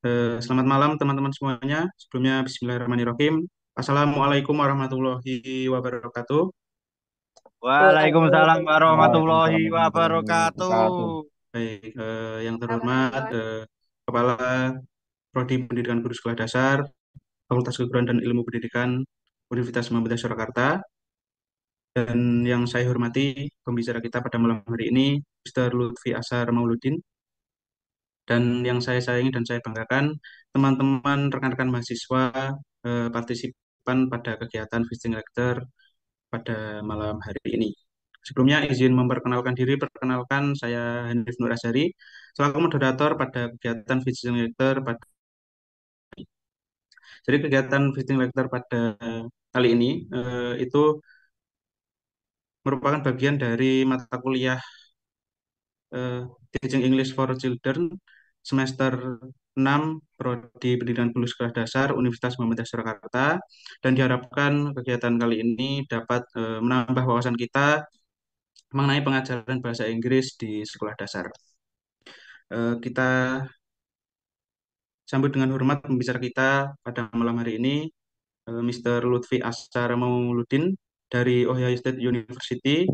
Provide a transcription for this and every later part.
Selamat malam teman-teman semuanya. Sebelumnya Bismillahirrahmanirrahim. Assalamualaikum warahmatullahi wabarakatuh. Waalaikumsalam warahmatullahi Waalaikumsalam warahmatullahi wabarakatuh. wabarakatuh. Baik, yang terhormat Kepala Prodi Pendidikan Guru Sekolah Dasar, Fakultas Keguruan dan Ilmu Pendidikan Universitas Muhammadiyah Surakarta, dan yang saya hormati pembicara kita pada malam hari ini, Mr. Lutfi Asar Mauludin, dan yang saya sayangi dan saya banggakan, teman-teman rekan-rekan mahasiswa partisipan pada kegiatan visiting lecture pada malam hari ini. Sebelumnya izin memperkenalkan diri, perkenalkan saya Hanif Nur Azhari, selaku moderator pada kegiatan visiting lecture pada jadi kegiatan visiting lecture pada kali ini itu merupakan bagian dari mata kuliah eh, Teaching English for Children semester 6 Prodi Pendidikan Guru Sekolah Dasar Universitas Muhammadiyah Surakarta, dan diharapkan kegiatan kali ini dapat menambah wawasan kita mengenai pengajaran bahasa Inggris di sekolah dasar. Kita sambut dengan hormat pembicara kita pada malam hari ini, Mr. Lutfi Asar Mauludin dari Ohio State University,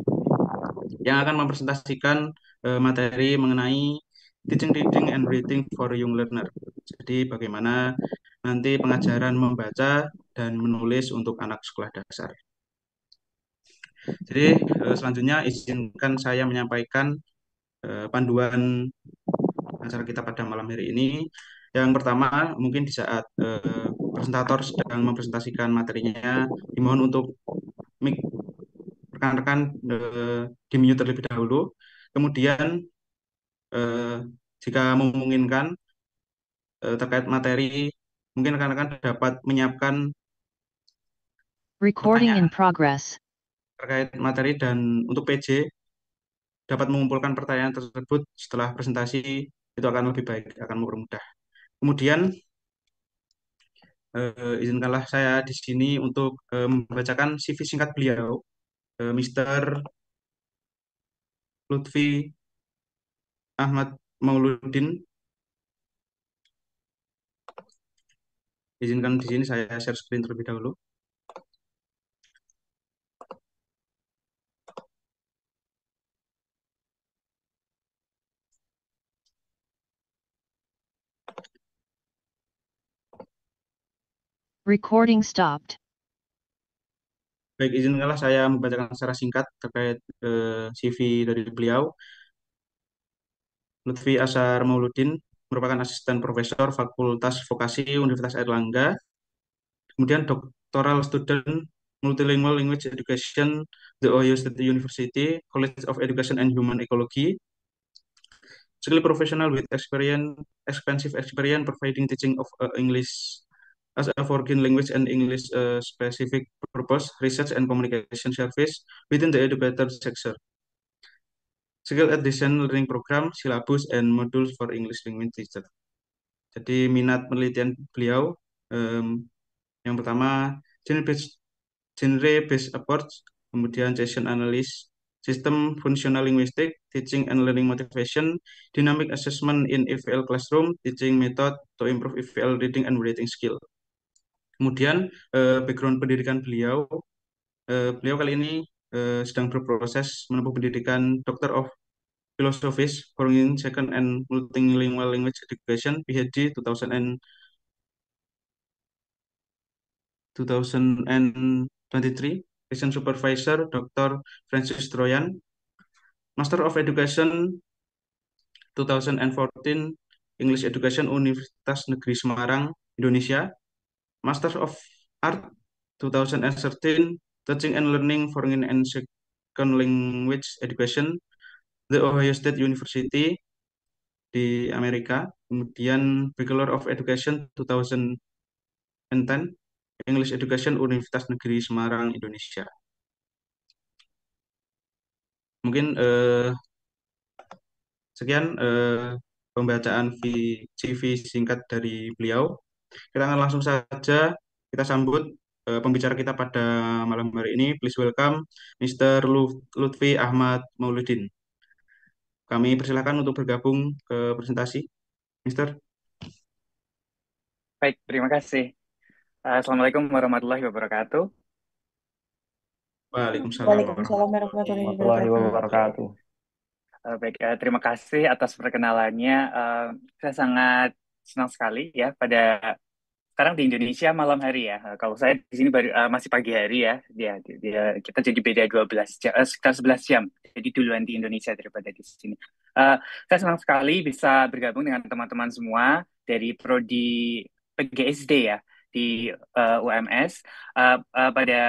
yang akan mempresentasikan materi mengenai teaching reading and writing for young learner. Jadi bagaimana nanti pengajaran membaca dan menulis untuk anak sekolah dasar. Jadi selanjutnya izinkan saya menyampaikan panduan acara kita pada malam hari ini. Yang pertama, mungkin di saat presentator sedang mempresentasikan materinya, dimohon untuk mic rekan-rekan di mute terlebih dahulu. Kemudian, eh, jika memungkinkan terkait materi, mungkin rekan-rekan dapat menyiapkan Recording in pertanyaan progress. terkait materi, dan untuk PJ dapat mengumpulkan pertanyaan tersebut setelah presentasi, itu akan lebih baik, akan mempermudah. Kemudian izinkanlah saya di sini untuk membacakan CV singkat beliau, Mr. Lutfi Ahmad Mauludin. Izinkan di sini saya share screen terlebih dahulu. Recording stopped. Baik, izinkanlah saya membacakan secara singkat terkait CV dari beliau. Lutfi Asar Mauludin merupakan asisten profesor Fakultas Vokasi Universitas Airlangga, kemudian doctoral student Multilingual Language Education, The Ohio State University, College of Education and Human Ecology, skill professional with experience, expensive experience providing teaching of English as a foreign language and English specific purpose, research and communication service within the educator sector. Skill addition learning program, syllabus, and modules for English language teacher. Jadi minat penelitian beliau, yang pertama genre-based approach, kemudian session analysis, sistem functional linguistic, teaching and learning motivation, dynamic assessment in EVL classroom, teaching method to improve EVL reading and writing skill. Kemudian background pendidikan beliau, beliau kali ini sedang berproses menempuh pendidikan Doctor of Philosophy, Foreign Second and Multilingual Language Education, PhD 2023, Recent Supervisor Dr. Francis Troyan, Master of Education 2014, English Education Universitas Negeri Semarang, Indonesia, Master of Art 2013, Teaching and Learning Foreign and Second Language Education, The Ohio State University di Amerika, kemudian Bachelor of Education 2010, English Education Universitas Negeri Semarang, Indonesia. Mungkin sekian pembacaan CV singkat dari beliau. Kita akan langsung saja kita sambut pembicara kita pada malam hari ini. Please welcome Mr. Lutfi Ahmad Mauludin. Kami persilakan untuk bergabung ke presentasi, Mr. Baik, terima kasih. Assalamualaikum warahmatullahi wabarakatuh. Waalaikumsalam Waalaikumsalam warahmatullahi warahmatullahi Warahmatullahi wabarakatuh. wabarakatuh. Baik, terima kasih atas perkenalannya. Saya sangat senang sekali ya pada sekarang di Indonesia malam hari ya. Kalau saya di sini baru masih pagi hari ya. Kita jadi beda 12 jam, sekitar 11 jam. Jadi duluan di Indonesia daripada di sini. Saya senang sekali bisa bergabung dengan teman-teman semua dari prodi PGSD ya di UMS. Pada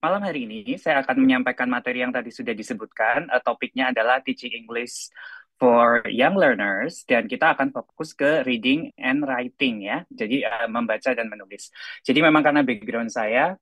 malam hari ini saya akan menyampaikan materi yang tadi sudah disebutkan. Topiknya adalah Teaching English for Young Learners dan kita akan fokus ke reading and writing ya. Jadi membaca dan menulis. Jadi memang karena background saya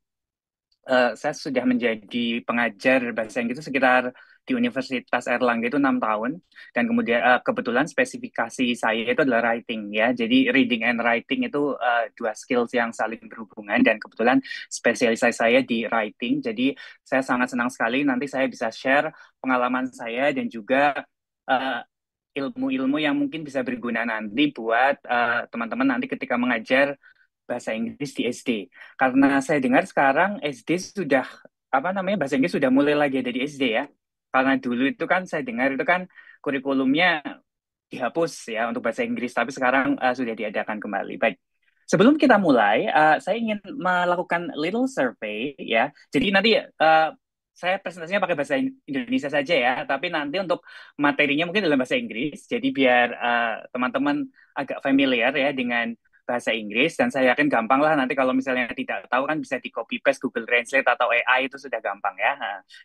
sudah menjadi pengajar bahasa Inggris sekitar di Universitas Airlangga itu 6 tahun dan kemudian kebetulan spesifikasi saya itu adalah writing ya. Jadi reading and writing itu dua skills yang saling berhubungan dan kebetulan spesialisasi saya di writing. Jadi saya sangat senang sekali nanti saya bisa share pengalaman saya dan juga uh, ilmu-ilmu yang mungkin bisa berguna nanti buat teman-teman nanti ketika mengajar bahasa Inggris di SD. Karena saya dengar sekarang SD sudah apa namanya bahasa Inggris sudah mulai lagi ada di SD ya. Karena dulu itu kan saya dengar itu kan kurikulumnya dihapus ya untuk bahasa Inggris, tapi sekarang sudah diadakan kembali. Baik. Sebelum kita mulai, saya ingin melakukan little survey ya. Jadi nanti saya presentasinya pakai bahasa Indonesia saja ya, tapi nanti untuk materinya mungkin dalam bahasa Inggris. Jadi biar teman-teman agak familiar ya dengan bahasa Inggris dan saya yakin gampang lah nanti kalau misalnya tidak tahu kan bisa di copy paste Google Translate atau AI itu sudah gampang ya.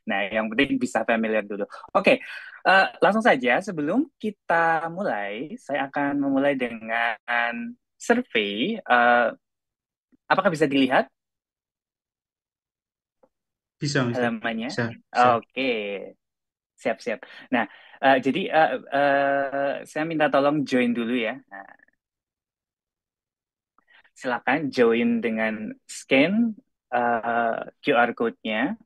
Nah, yang penting bisa familiar dulu. Oke, langsung saja sebelum kita mulai, saya akan memulai dengan survei. Apakah bisa dilihat Bisa, bisa, halamannya? bisa, bisa. Oke, siap-siap. Nah, jadi saya minta tolong join dulu ya. Nah, silakan join dengan scan QR code-nya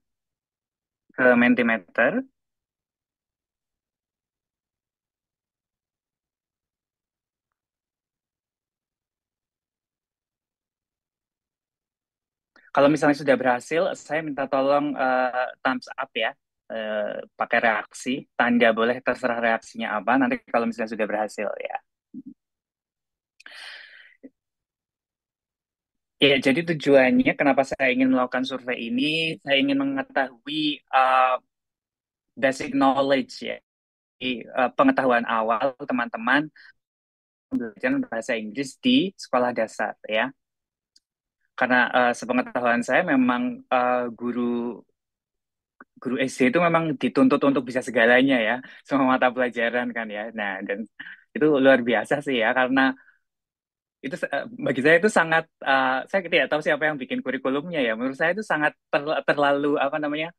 ke Mentimeter. Kalau misalnya sudah berhasil, saya minta tolong thumbs up ya, pakai reaksi. Tanda boleh terserah reaksinya apa. Nanti kalau misalnya sudah berhasil ya. Ya, jadi tujuannya kenapa saya ingin melakukan survei ini, saya ingin mengetahui basic knowledge ya, pengetahuan awal teman-teman belajar bahasa Inggris di sekolah dasar ya. Karena sepengetahuan saya memang guru guru SD itu memang dituntut untuk bisa segalanya ya, semua mata pelajaran kan ya. Nah, dan itu luar biasa sih ya, karena itu bagi saya itu sangat, saya tidak tahu siapa yang bikin kurikulumnya ya. Menurut saya itu sangat terlalu apa namanya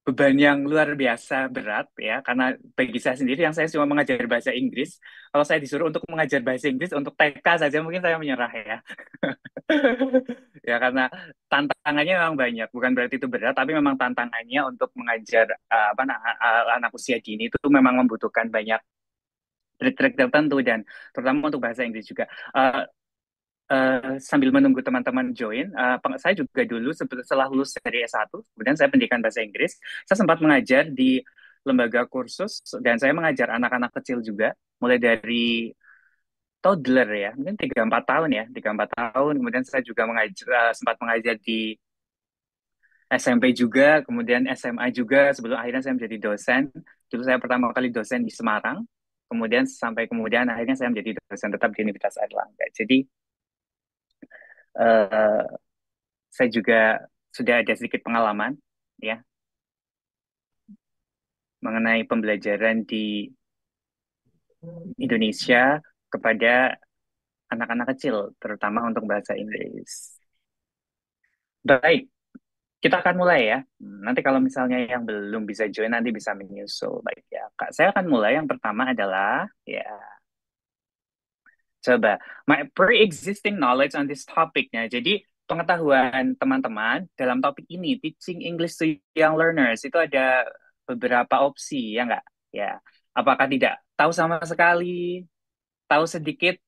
beban yang luar biasa berat ya, karena bagi saya sendiri yang saya cuma mengajar bahasa Inggris, kalau saya disuruh untuk mengajar bahasa Inggris untuk TK saja mungkin saya menyerah ya. Ya karena tantangannya memang banyak, bukan berarti itu berat, tapi memang tantangannya untuk mengajar anak usia dini itu memang membutuhkan banyak trik-trik tertentu dan terutama untuk bahasa Inggris juga. Uh, Sambil menunggu teman-teman join, saya juga dulu setelah lulus dari S1, kemudian saya pendidikan bahasa Inggris, saya sempat mengajar di lembaga kursus dan saya mengajar anak-anak kecil juga, mulai dari toddler ya, mungkin 3-4 tahun ya, 3-4 tahun. Kemudian saya juga sempat mengajar di SMP juga, kemudian SMA juga, sebelum akhirnya saya menjadi dosen. Dulu saya pertama kali dosen di Semarang, kemudian sampai kemudian akhirnya saya menjadi dosen tetap di Universitas Airlangga. Jadi eh, saya juga sudah ada sedikit pengalaman ya mengenai pembelajaran di Indonesia kepada anak-anak kecil, terutama untuk bahasa Inggris. Baik, kita akan mulai ya. Nanti kalau misalnya yang belum bisa join nanti bisa menyusul. Baik ya, Kak. Saya akan mulai. Yang pertama adalah ya, coba my pre-existing knowledge on this topic. Nah, jadi pengetahuan teman-teman dalam topik ini, teaching English to young learners, itu ada beberapa opsi, ya nggak? Ya, apakah tidak tahu sama sekali, tahu sedikit,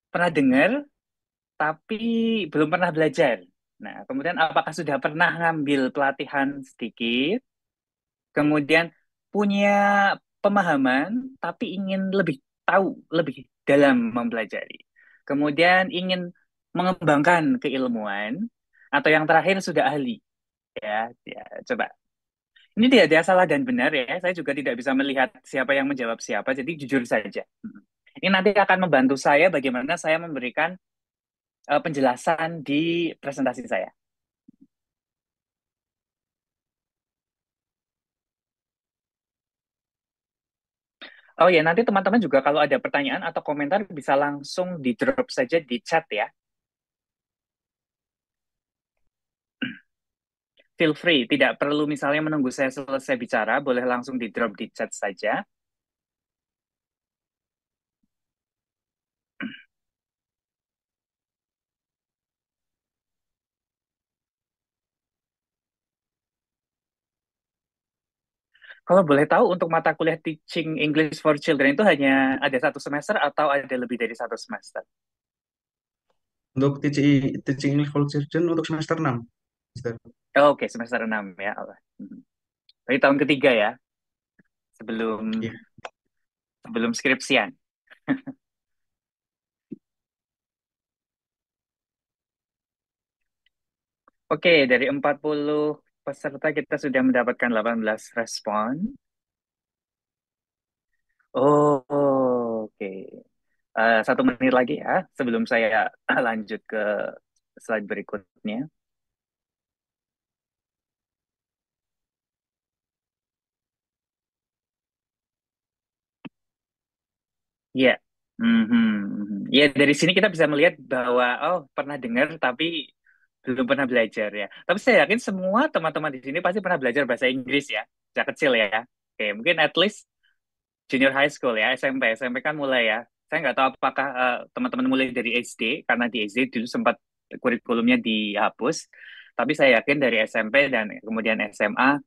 pernah dengar, tapi belum pernah belajar. Nah, kemudian apakah sudah pernah ngambil pelatihan sedikit, kemudian punya pemahaman, tapi ingin lebih tahu, lebih dalam mempelajari. Kemudian ingin mengembangkan keilmuan, atau yang terakhir sudah ahli. Ya, ya, coba. Ini tidak ada salah dan benar ya. Saya juga tidak bisa melihat siapa yang menjawab siapa, jadi jujur saja. Ini nanti akan membantu saya bagaimana saya memberikan penjelasan di presentasi saya. Oh ya, nanti teman-teman juga kalau ada pertanyaan atau komentar bisa langsung di drop saja di chat ya. Feel free, tidak perlu misalnya menunggu saya selesai bicara, boleh langsung di drop di chat saja. Kalau boleh tahu untuk mata kuliah Teaching English for Children itu hanya ada satu semester atau ada lebih dari satu semester? Untuk teaching English for Children untuk semester 6. Mister. Oh, oke, semester 6 ya. Allah. Tapi tahun ketiga ya, sebelum Iya. sebelum skripsian. Oke, dari 40 peserta kita sudah mendapatkan 18 respon. Oh, oke. 1 menit lagi ya, sebelum saya lanjut ke slide berikutnya. Ya, ya dari sini kita bisa melihat bahwa oh pernah dengar tapi belum pernah belajar ya. Tapi saya yakin semua teman-teman di sini pasti pernah belajar bahasa Inggris ya, sejak kecil ya. Oke, mungkin at least junior high school ya, SMP kan mulai ya. Saya nggak tahu apakah teman-teman mulai dari SD, karena di SD dulu sempat kurikulumnya dihapus. Tapi saya yakin dari SMP dan kemudian SMA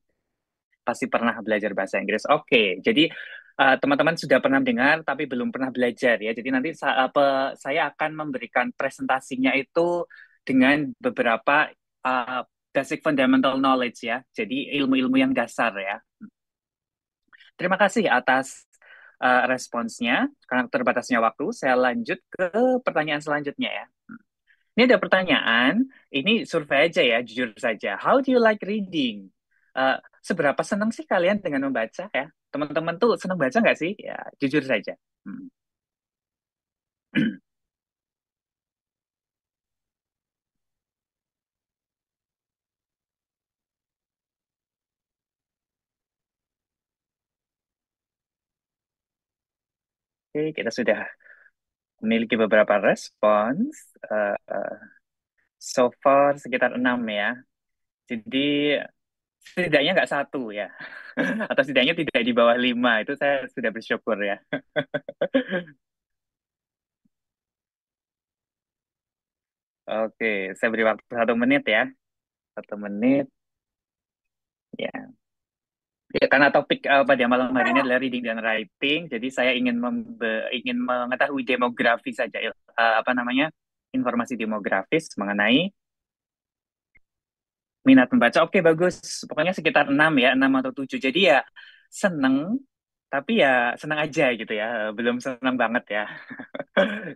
pasti pernah belajar bahasa Inggris. Oke, jadi teman-teman sudah pernah dengar tapi belum pernah belajar ya. Jadi nanti saya akan memberikan presentasinya itu dengan beberapa basic fundamental knowledge ya. Jadi ilmu-ilmu yang dasar ya. Terima kasih atas responsnya. Karena terbatasnya waktu, saya lanjut ke pertanyaan selanjutnya ya. Ini ada pertanyaan, ini survei aja ya, jujur saja. How do you like reading? Seberapa senang sih kalian dengan membaca ya? Teman-teman tuh senang baca nggak sih? Ya, jujur saja. Hmm. Oke, kita sudah memiliki beberapa respons. So far sekitar 6 ya. Jadi setidaknya nggak satu ya. Atau setidaknya tidak di bawah 5. Itu saya sudah bersyukur ya. Oke, saya beri waktu 1 menit ya. 1 menit. Ya. Ya, karena topik pada malam hari ini adalah reading dan writing, jadi saya ingin mengetahui demografi saja, apa namanya, informasi demografis mengenai minat membaca. Oke, bagus. Pokoknya sekitar 6 ya, 6 atau 7. Jadi ya seneng, tapi ya seneng aja gitu ya. Belum seneng banget ya.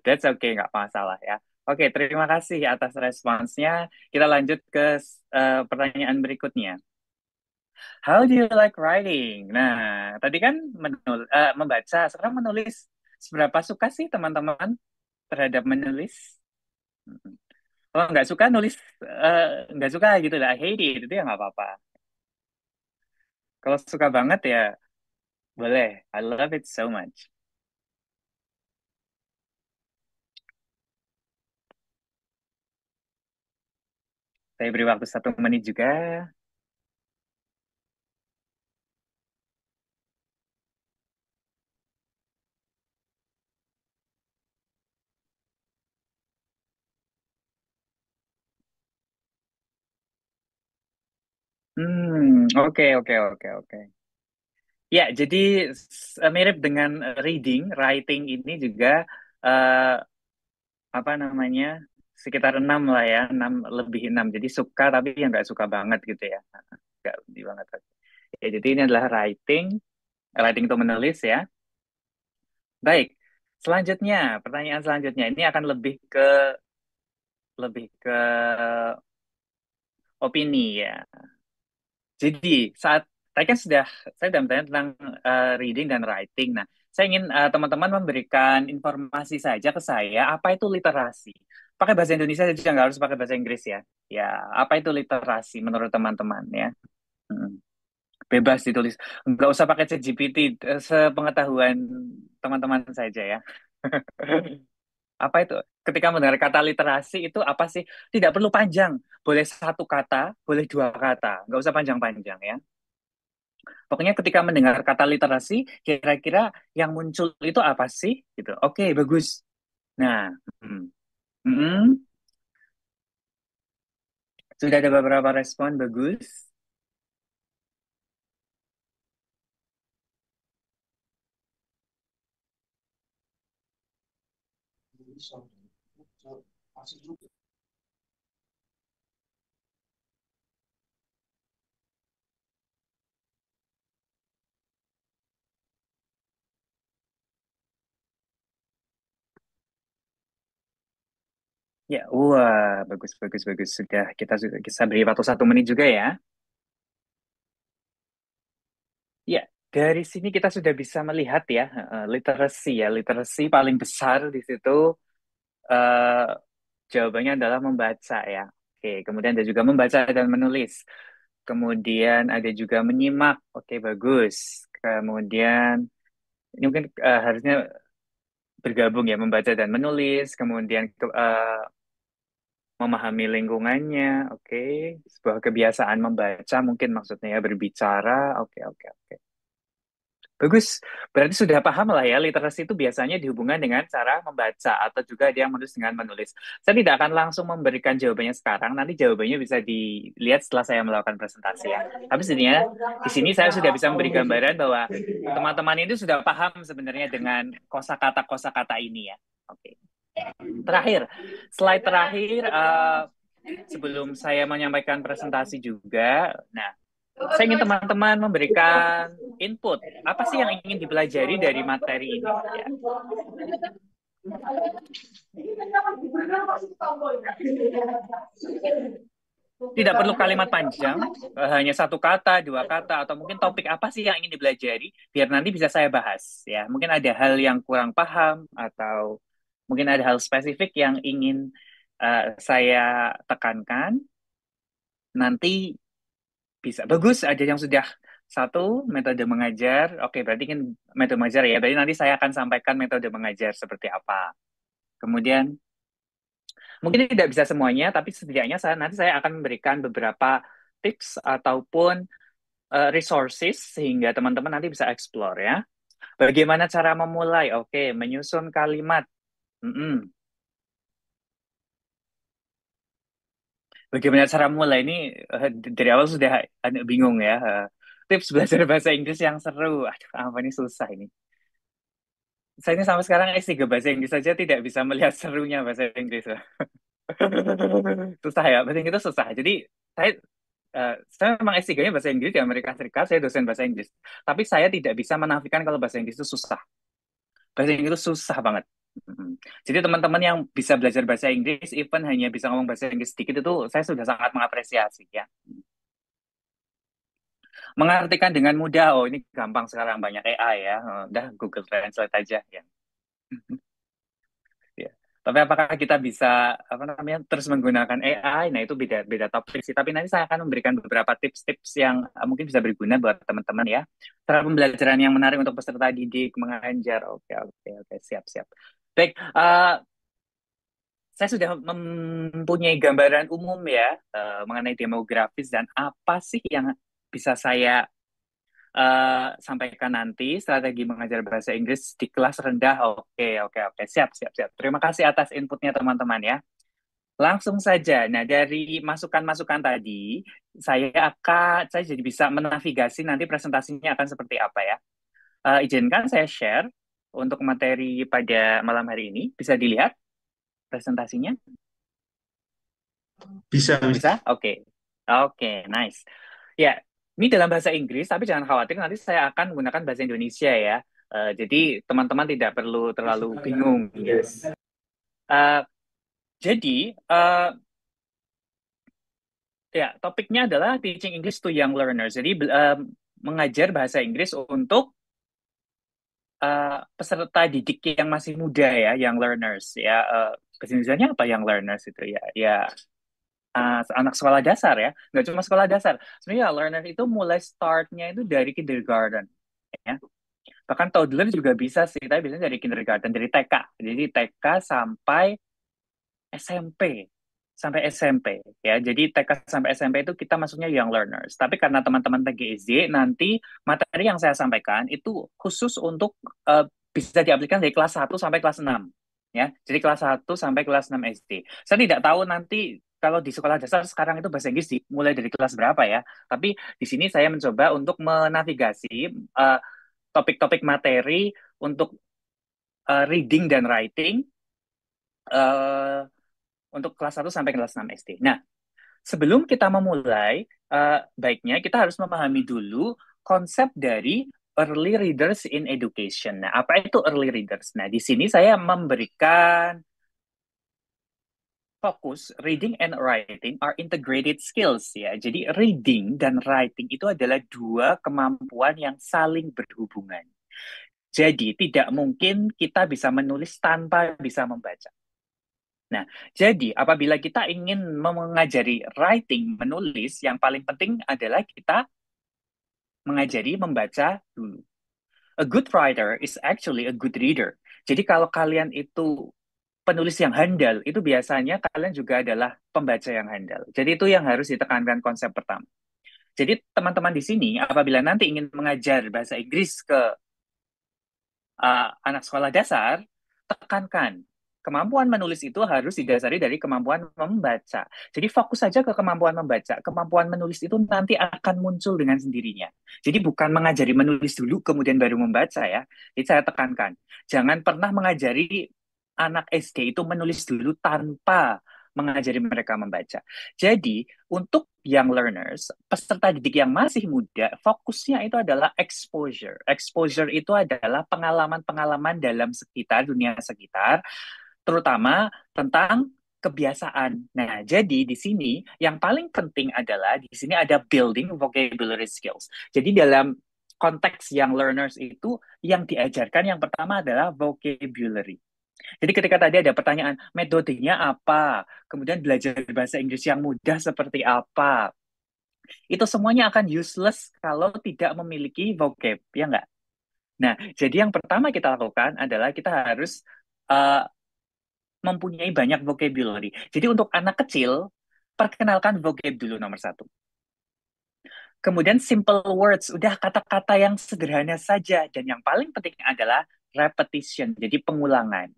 That's okay, nggak masalah ya. Oke, terima kasih atas responsnya. Kita lanjut ke pertanyaan berikutnya. How do you like writing? Nah, tadi kan membaca, sekarang menulis. Seberapa suka sih teman-teman terhadap menulis? Kalau nggak suka nulis, nggak suka gitu lah, I hate it, itu ya nggak apa-apa. Kalau suka banget ya boleh, I love it so much. Saya beri waktu 1 menit juga. Oke, oke, oke, oke. Ya, jadi mirip dengan reading, writing ini juga eh, apa namanya sekitar 6 lah ya, 6 lebih 6. Jadi suka tapi yang nggak suka banget gitu ya. Nggak di banget. Ya, jadi ini adalah writing, writing itu menulis ya. Baik, selanjutnya, pertanyaan selanjutnya ini akan lebih ke opini ya. Jadi saat tadi kan saya sudah bertanya tentang reading dan writing. Nah, saya ingin teman-teman memberikan informasi saja ke saya apa itu literasi. Pakai bahasa Indonesia saja, nggak harus pakai bahasa Inggris ya. Ya, apa itu literasi menurut teman-teman ya? Hmm. Bebas ditulis, nggak usah pakai ChatGPT, sepengetahuan teman-teman saja ya. Apa itu? Ketika mendengar kata literasi itu apa sih? Tidak perlu panjang, boleh satu kata, boleh dua kata, nggak usah panjang-panjang ya. Pokoknya ketika mendengar kata literasi, kira-kira yang muncul itu apa sih? Gitu. Oke, bagus. Nah, mm, mm, sudah ada beberapa respon bagus. Ya, wah, bagus, bagus, bagus. Sudah kita beri waktu 1 menit juga ya. Ya, dari sini kita sudah bisa melihat ya, literasi ya, literasi paling besar di situ eh, jawabannya adalah membaca ya. Oke, kemudian ada juga membaca dan menulis. Kemudian ada juga menyimak. Oke, bagus. Kemudian ini mungkin harusnya bergabung ya, membaca dan menulis. Kemudian memahami lingkungannya. Oke, sebuah kebiasaan membaca mungkin maksudnya ya berbicara. Oke, oke, oke. Bagus, berarti sudah paham lah ya, literasi itu biasanya dihubungkan dengan cara membaca atau juga dia menulis dengan menulis. Saya tidak akan langsung memberikan jawabannya sekarang, nanti jawabannya bisa dilihat setelah saya melakukan presentasi ya. Tapi sebenarnya di sini saya sudah bisa memberi gambaran bahwa teman-teman itu sudah paham sebenarnya dengan kosakata-kosakata ini ya. Oke. Terakhir, slide terakhir sebelum saya menyampaikan presentasi juga. Nah, saya ingin teman-teman memberikan input. Apa sih yang ingin dipelajari dari materi ini? Ya. Tidak perlu kalimat panjang, hanya satu kata, dua kata, atau mungkin topik apa sih yang ingin dipelajari, biar nanti bisa saya bahas. Ya, mungkin ada hal yang kurang paham, atau mungkin ada hal spesifik yang ingin saya tekankan. Nanti bisa. Bagus, ada yang sudah satu metode mengajar. Oke, berarti kan metode mengajar ya. Berarti nanti saya akan sampaikan metode mengajar seperti apa. Kemudian, mungkin tidak bisa semuanya, tapi setidaknya nanti saya akan memberikan beberapa tips ataupun resources sehingga teman-teman nanti bisa explore ya. Bagaimana cara memulai? Oke, menyusun kalimat. Mm-mm. Bagaimana cara mulai ini dari awal sudah agak bingung ya. Tips belajar bahasa Inggris yang seru. Aduh, apa ini susah ini. Saya ini sampai sekarang S3 bahasa Inggris saja tidak bisa melihat serunya bahasa Inggris. Susah ya, bahasa Inggris itu susah. Jadi saya memang S3-nya bahasa Inggris di Amerika Serikat, saya dosen bahasa Inggris. Tapi saya tidak bisa menafikan kalau bahasa Inggris itu susah. Bahasa Inggris itu susah banget. Mm. Jadi teman-teman yang bisa belajar bahasa Inggris, even hanya bisa ngomong bahasa Inggris sedikit itu, saya sudah sangat mengapresiasi ya. Mengartikan dengan mudah, oh ini gampang sekarang banyak AI ya, udah Google Translate aja ya. Ya. Tapi apakah kita bisa apa namanya terus menggunakan AI? Nah itu beda beda topik sih. Tapi nanti saya akan memberikan beberapa tips-tips yang mungkin bisa berguna buat teman-teman ya. Cara pembelajaran yang menarik untuk peserta didik mengajar. Oke oke oke siap siap. Baik, saya sudah mempunyai gambaran umum ya mengenai demografis dan apa sih yang bisa saya sampaikan nanti strategi mengajar bahasa Inggris di kelas rendah. Oke, oke, oke. Siap, siap, siap. Terima kasih atas inputnya teman-teman ya. Langsung saja. Nah, dari masukan-masukan tadi, saya jadi bisa menavigasi nanti presentasinya akan seperti apa ya. Izinkan saya share untuk materi pada malam hari ini. Bisa dilihat presentasinya? Bisa, Bisa? Mister. Oke. Oke, nice. Ya, ini dalam bahasa Inggris, tapi jangan khawatir, nanti saya akan menggunakan bahasa Indonesia ya. Jadi teman-teman tidak perlu terlalu bingung. Yes. Eh, jadi, ya, topiknya adalah teaching English to young learners. Jadi, mengajar bahasa Inggris untuk peserta didik yang masih muda ya, young learners ya. Bahasa Indonesianya apa young learners itu ya? Ya, anak sekolah dasar ya, nggak cuma sekolah dasar. Sebenarnya learner itu mulai startnya itu dari kindergarten, ya. Bahkan toddler juga bisa sih, tapi biasanya dari kindergarten, dari TK. Jadi TK sampai SMP, sampai SMP ya. Jadi TK sampai SMP itu kita masuknya young learners. Tapi karena teman-teman PGSD, nanti materi yang saya sampaikan itu khusus untuk bisa diaplikasikan dari kelas 1 sampai kelas 6 ya. Jadi kelas 1 sampai kelas 6 SD. Saya tidak tahu nanti kalau di sekolah dasar sekarang itu bahasa Inggris mulai dari kelas berapa ya. Tapi di sini saya mencoba untuk menavigasi topik-topik materi untuk reading dan writing eh, untuk kelas 1 sampai kelas 6 SD. Nah, sebelum kita memulai, baiknya kita harus memahami dulu konsep dari early readers in education. Nah, apa itu early readers? Nah, di sini saya memberikan fokus reading and writing are integrated skills ya. Jadi reading dan writing itu adalah dua kemampuan yang saling berhubungan. Jadi tidak mungkin kita bisa menulis tanpa bisa membaca. Nah, jadi apabila kita ingin mengajari writing, menulis, yang paling penting adalah kita mengajari membaca dulu. A good writer is actually a good reader. Jadi kalau kalian itu penulis yang handal, itu biasanya kalian juga adalah pembaca yang handal. Jadi itu yang harus ditekankan konsep pertama. Jadi teman-teman di sini, apabila nanti ingin mengajar bahasa Inggris ke anak sekolah dasar, tekankan kemampuan menulis itu harus didasari dari kemampuan membaca. Jadi fokus saja ke kemampuan membaca. Kemampuan menulis itu nanti akan muncul dengan sendirinya. Jadi bukan mengajari menulis dulu kemudian baru membaca ya. Jadi saya tekankan, jangan pernah mengajari anak SD itu menulis dulu tanpa mengajari mereka membaca. Jadi, untuk young learners, peserta didik yang masih muda, fokusnya itu adalah exposure. Exposure itu adalah pengalaman-pengalaman dalam sekitar, dunia sekitar, terutama tentang kebiasaan. Nah, jadi di sini yang paling penting adalah di sini ada building vocabulary skills. Jadi dalam konteks young learners itu yang diajarkan yang pertama adalah vocabulary. Jadi ketika tadi ada pertanyaan, metodenya apa? Kemudian belajar bahasa Inggris yang mudah seperti apa? Itu semuanya akan useless kalau tidak memiliki vocab, ya nggak? Nah, jadi yang pertama kita lakukan adalah kita harus uh, mempunyai banyak vocabulary. Jadi untuk anak kecil, perkenalkan vocab dulu nomor satu. Kemudian simple words, udah kata-kata yang sederhana saja. Dan yang paling penting adalah repetition, jadi pengulangan.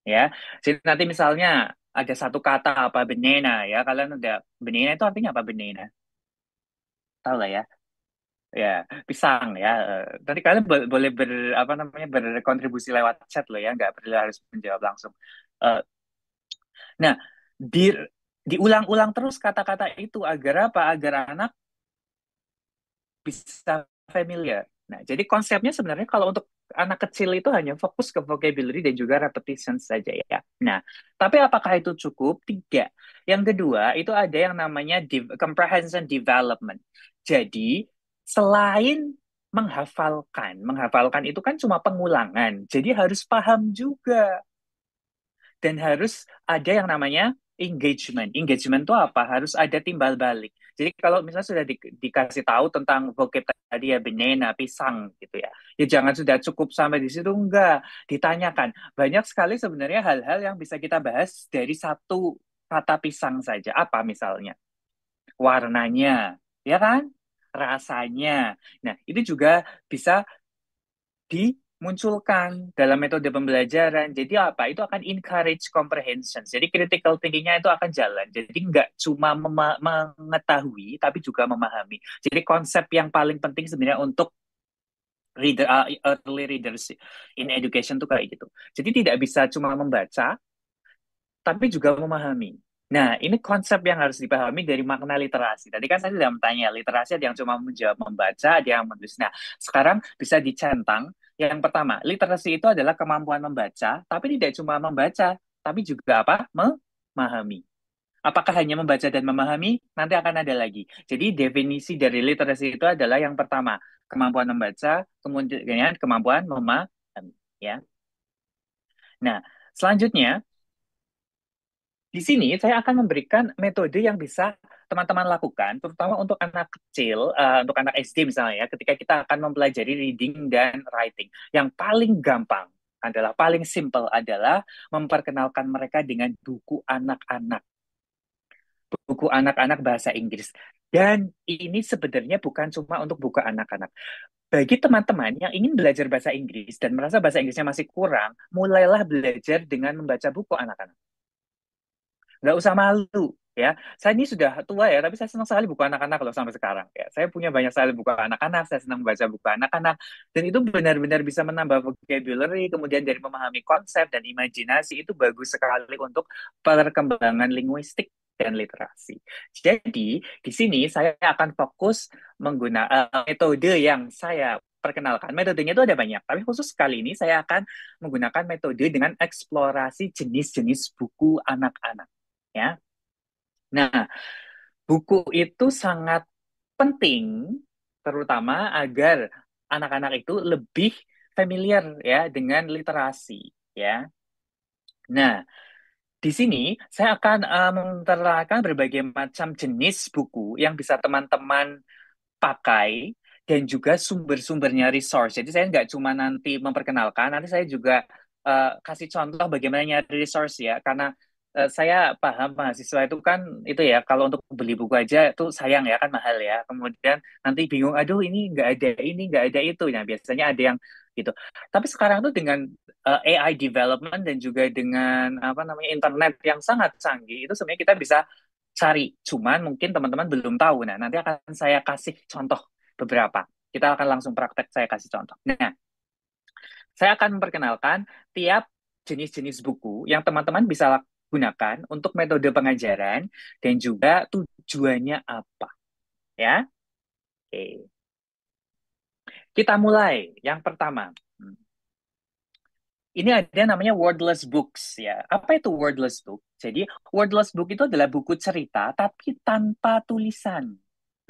Ya, jadi nanti misalnya ada satu kata apa banana ya, kalian udah banana itu artinya apa banana? Tahu lah ya. Ya, pisang ya. Nanti kalian boleh apa namanya berkontribusi lewat chat loh ya, nggak perlu harus menjawab langsung. Eh, nah, di diulang-ulang terus kata-kata itu agar apa? Agar anak bisa familiar. Nah, jadi konsepnya sebenarnya kalau untuk anak kecil itu hanya fokus ke vocabulary dan juga repetition saja ya. Nah, tapi apakah itu cukup? Tidak. Yang kedua, itu ada yang namanya comprehension development. Jadi, selain menghafalkan itu kan cuma pengulangan. Jadi harus paham juga dan harus ada yang namanya engagement. Engagement itu apa? Harus ada timbal balik. Jadi kalau misalnya sudah dikasih tahu tentang vocab tadi ya banana, pisang gitu ya. Ya jangan sudah cukup sampai di situ, enggak. Ditanyakan. Banyak sekali sebenarnya hal-hal yang bisa kita bahas dari satu kata pisang saja. Apa misalnya? Warnanya, ya kan? Rasanya. Nah, itu juga bisa dimunculkan dalam metode pembelajaran. Jadi apa? Itu akan encourage comprehension. Jadi critical thinking-nya itu akan jalan. Jadi nggak cuma mengetahui, tapi juga memahami. Jadi konsep yang paling penting sebenarnya untuk early readers in education tuh kayak gitu. Jadi tidak bisa cuma membaca, tapi juga memahami. Nah, ini konsep yang harus dipahami dari makna literasi. Tadi kan saya sudah bertanya, literasi ada yang cuma menjawab membaca, ada yang menulis. Nah, sekarang bisa dicentang. Yang pertama, literasi itu adalah kemampuan membaca, tapi tidak cuma membaca, tapi juga apa? Memahami. Apakah hanya membaca dan memahami? Nanti akan ada lagi. Jadi definisi dari literasi itu adalah yang pertama, kemampuan membaca, kemudian kemampuan memahami. Ya. Nah, selanjutnya di sini saya akan memberikan metode yang bisa teman-teman lakukan, terutama untuk anak kecil, untuk anak SD misalnya, ya, ketika kita akan mempelajari reading dan writing. Yang paling gampang adalah, paling simple adalah memperkenalkan mereka dengan buku anak-anak bahasa Inggris. Dan ini sebenarnya bukan cuma untuk buku anak-anak. Bagi teman-teman yang ingin belajar bahasa Inggris dan merasa bahasa Inggrisnya masih kurang, mulailah belajar dengan membaca buku anak-anak. Nggak usah malu ya. Saya ini sudah tua ya, tapi saya senang sekali buku anak-anak loh sampai sekarang ya. Saya punya banyak sekali buku anak-anak, saya senang baca buku anak-anak, dan itu benar-benar bisa menambah vocabulary, kemudian dari memahami konsep dan imajinasi itu bagus sekali untuk perkembangan linguistik dan literasi. Jadi di sini saya akan fokus menggunakan metode yang saya perkenalkan. Metodenya itu ada banyak, tapi khusus kali ini saya akan menggunakan metode dengan eksplorasi jenis-jenis buku anak-anak. Ya. Nah, buku itu sangat penting, terutama agar anak-anak itu lebih familiar ya dengan literasi. Ya. Nah, di sini saya akan menerangkan berbagai macam jenis buku yang bisa teman-teman pakai dan juga sumber-sumbernya resource. Jadi saya nggak cuma nanti memperkenalkan, nanti saya juga kasih contoh bagaimana nyari resource ya, karena saya paham mahasiswa itu kan itu ya kalau untuk beli buku aja itu sayang ya kan mahal ya. Kemudian nanti bingung, aduh ini nggak ada itu. Nah biasanya ada yang gitu. Tapi sekarang tuh dengan AI development dan juga dengan apa namanya internet yang sangat canggih itu sebenarnya kita bisa cari. Cuman mungkin teman-teman belum tahu. Nah, nanti akan saya kasih contoh beberapa. Kita akan langsung praktek, saya kasih contoh. Nah, saya akan memperkenalkan tiap jenis-jenis buku yang teman-teman bisa gunakan untuk metode pengajaran dan juga tujuannya apa. Ya, oke. Kita mulai. Yang pertama, ini ada namanya wordless books ya. Apa itu wordless book? Jadi wordless book itu adalah buku cerita tapi tanpa tulisan.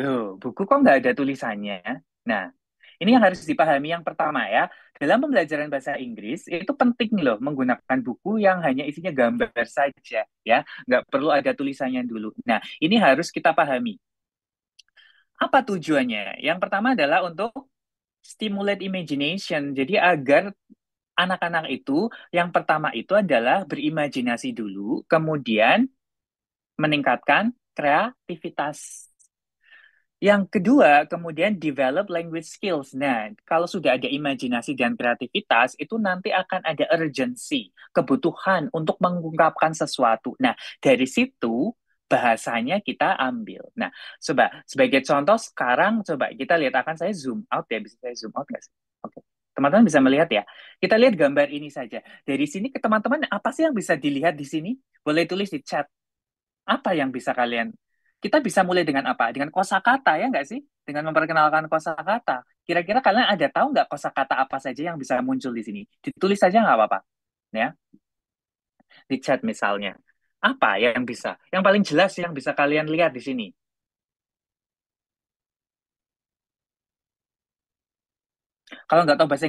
Loh, buku kok nggak ada tulisannya? Nah, ini yang harus dipahami yang pertama ya. Dalam pembelajaran bahasa Inggris, itu penting loh menggunakan buku yang hanya isinya gambar saja ya. Nggak perlu ada tulisannya dulu. Nah, ini harus kita pahami. Apa tujuannya? Yang pertama adalah untuk stimulate imagination. Jadi agar anak-anak itu, yang pertama itu adalah berimajinasi dulu, kemudian meningkatkan kreativitas. Yang kedua, kemudian develop language skills. Nah, kalau sudah ada imajinasi dan kreativitas, itu nanti akan ada urgency, kebutuhan untuk mengungkapkan sesuatu. Nah, dari situ bahasanya kita ambil. Nah, coba sebagai contoh sekarang, coba kita lihat, akan saya zoom out ya. Bisa saya zoom out nggak sih? Oke. Teman-teman bisa melihat ya. Kita lihat gambar ini saja. Dari sini ke teman-teman, apa sih yang bisa dilihat di sini? Boleh tulis di chat. Apa yang bisa kalian, kita bisa mulai dengan apa? Dengan kosakata ya nggak sih? Dengan memperkenalkan kosakata. Kira-kira kalian ada tahu nggak kosakata apa saja yang bisa muncul di sini? Ditulis saja nggak apa-apa, ya. Di chat misalnya. Apa yang bisa? Yang paling jelas yang bisa kalian lihat di sini. Kalau nggak tahu bahasa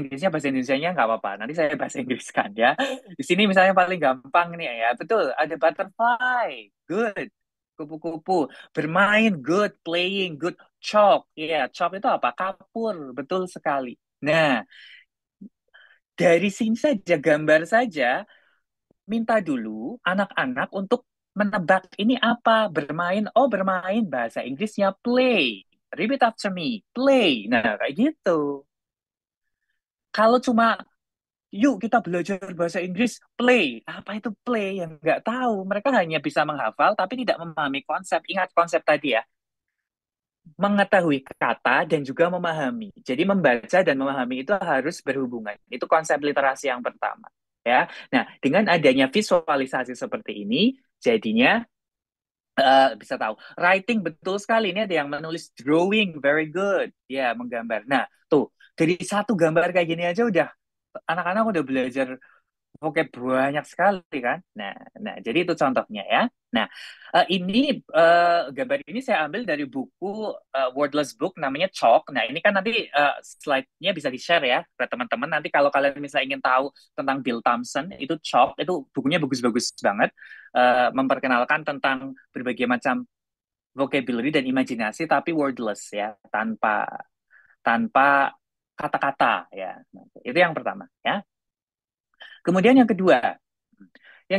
Indonesianya nggak apa-apa. Nanti saya bahasa Inggriskan ya. Di sini misalnya paling gampang nih ya. Betul, ada butterfly. Good. Kupu-kupu. Bermain. Good. Playing. Good. Chalk. Iya, chalk itu apa? Kapur. Betul sekali. Nah, dari sini saja, gambar saja, minta dulu anak-anak untuk menebak ini apa. Bermain. Oh, bermain. Bahasa Inggrisnya play. Repeat after me. Play. Nah, kayak gitu. Kalau cuma yuk kita belajar bahasa Inggris, play. Apa itu play? Yang nggak tahu. Mereka hanya bisa menghafal, tapi tidak memahami konsep. Ingat konsep tadi ya. Mengetahui kata dan juga memahami. Jadi membaca dan memahami itu harus berhubungan. Itu konsep literasi yang pertama. Ya. Nah, dengan adanya visualisasi seperti ini, jadinya bisa tahu. Writing betul sekali. Ini ada yang menulis drawing, very good. Ya, menggambar. Nah, tuh dari satu gambar kayak gini aja udah anak-anak udah belajar vocab banyak sekali kan. Nah, jadi itu contohnya ya. Nah, ini gambar ini saya ambil dari buku Wordless Book namanya Chalk. Nah, ini kan nanti slide-nya bisa di-share ya ke teman-teman. Nanti kalau kalian misalnya ingin tahu tentang Bill Thompson, itu Chalk, itu bukunya bagus-bagus banget. Memperkenalkan tentang berbagai macam vocabulary dan imajinasi, tapi wordless ya, tanpa tanpa kata-kata ya. Nah, itu yang pertama ya. Kemudian yang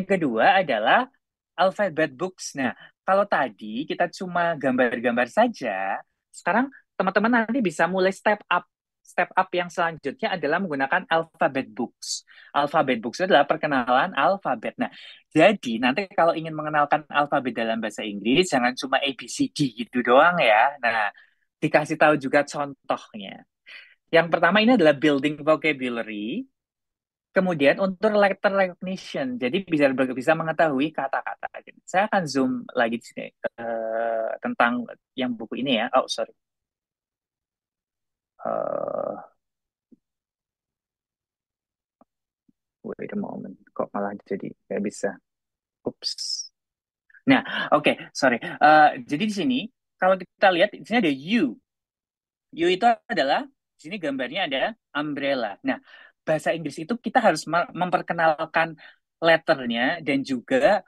kedua adalah alphabet books. Nah, kalau tadi kita cuma gambar-gambar saja, sekarang teman-teman nanti bisa mulai step up. Step up yang selanjutnya adalah menggunakan alphabet books. Alphabet books itu adalah perkenalan alfabet. Nah, jadi nanti kalau ingin mengenalkan alfabet dalam bahasa Inggris, jangan cuma A, B, C, D gitu doang ya. Nah, dikasih tahu juga contohnya. Yang pertama ini adalah building vocabulary. Kemudian untuk letter recognition, jadi bisa mengetahui kata-kata. Saya akan zoom lagi di sini tentang yang buku ini ya. Oh sorry. Uh, Wait a moment. Kok malah jadi nggak bisa. Ups. Nah, oke, sorry. Jadi di sini kalau kita lihat di sini ada U. U itu adalah di sini gambarnya ada umbrella. Nah, bahasa Inggris itu kita harus memperkenalkan letternya dan juga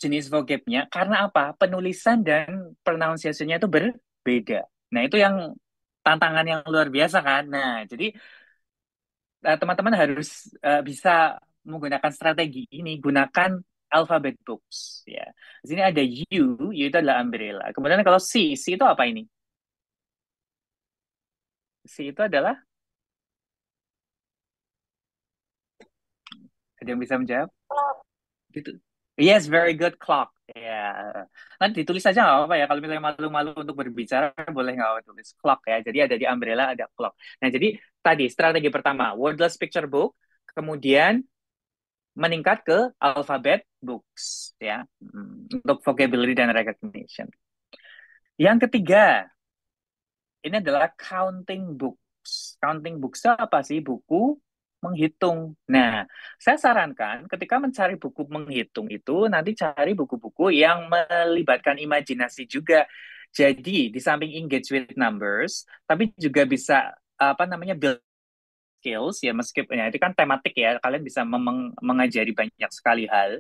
jenis vocabnya karena apa? Penulisan dan pronunciation-nya itu berbeda. Nah, itu yang tantangan yang luar biasa kan. Nah, jadi teman-teman harus bisa menggunakan strategi ini, gunakan alphabet books ya. Di sini ada U, U itu adalah umbrella. Kemudian kalau C itu apa ini? C itu adalah, ada yang bisa menjawab? Gitu. Yes, very good clock. Ya, nanti ditulis aja nggak apa-apa ya. Kalau misalnya malu-malu untuk berbicara, boleh nggak apa tulis clock ya. Jadi ada di umbrella ada clock. Nah, jadi tadi strategi pertama, wordless picture book, kemudian meningkat ke alphabet books ya, untuk vocabulary dan recognition. Yang ketiga, ini adalah counting books. Counting books itu apa sih? Buku menghitung. Nah, saya sarankan ketika mencari buku menghitung itu nanti cari buku-buku yang melibatkan imajinasi juga. Jadi, di samping engage with numbers, tapi juga bisa apa namanya build skills ya, meskipun ya itu kan tematik ya, kalian bisa mengajari banyak sekali hal.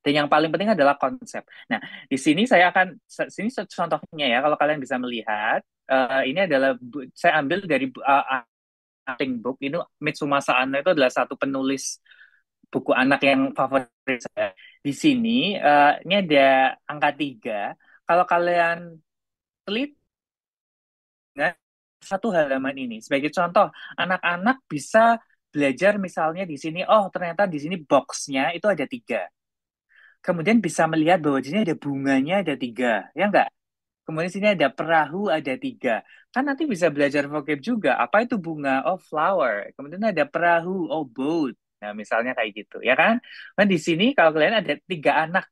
Dan yang paling penting adalah konsep. Nah, di sini saya akan sini contohnya ya, kalau kalian bisa melihat, ini adalah saya ambil dari acting book. Ini Mitsumasa Anno itu adalah satu penulis buku anak yang favorit saya. Di sini ini ada angka 3. Kalau kalian teliti dengan satu halaman ini, sebagai contoh, anak-anak bisa belajar misalnya di sini, oh ternyata di sini boxnya itu ada 3. Kemudian bisa melihat bahwa di sini ada bunganya ada 3, ya enggak? Kemudian di sini ada perahu ada 3. Kan nanti bisa belajar vocab juga. Apa itu bunga? Oh, flower. Kemudian ada perahu. Oh, boat. Nah, misalnya kayak gitu, ya kan? Nah, di sini kalau kalian ada 3 anak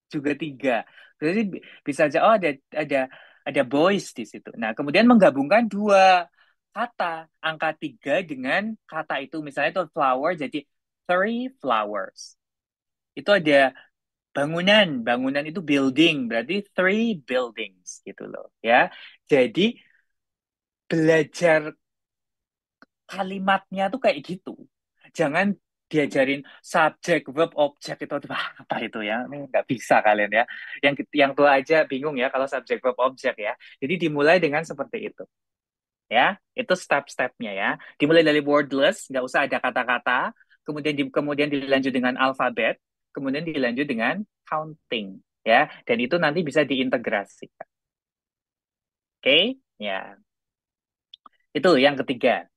juga 3. Berarti bisa aja, oh ada boys di situ. Nah, kemudian menggabungkan 2 kata. Angka 3 dengan kata itu. Misalnya itu flower, jadi 3 flowers. Itu ada bangunan itu building, berarti 3 buildings gitu loh ya. Jadi belajar kalimatnya tuh kayak gitu. Jangan diajarin subjek, verb, objek itu apa itu ya? Ini nggak bisa kalian ya. Yang tua aja bingung ya kalau subjek, verb, objek ya. Jadi dimulai dengan seperti itu. Ya, itu step-stepnya ya. Dimulai dari wordless, nggak usah ada kata-kata. Kemudian dilanjut dengan alfabet, kemudian dilanjut dengan counting ya. Dan itu nanti bisa diintegrasikan. Oke, ya. Itu yang ketiga.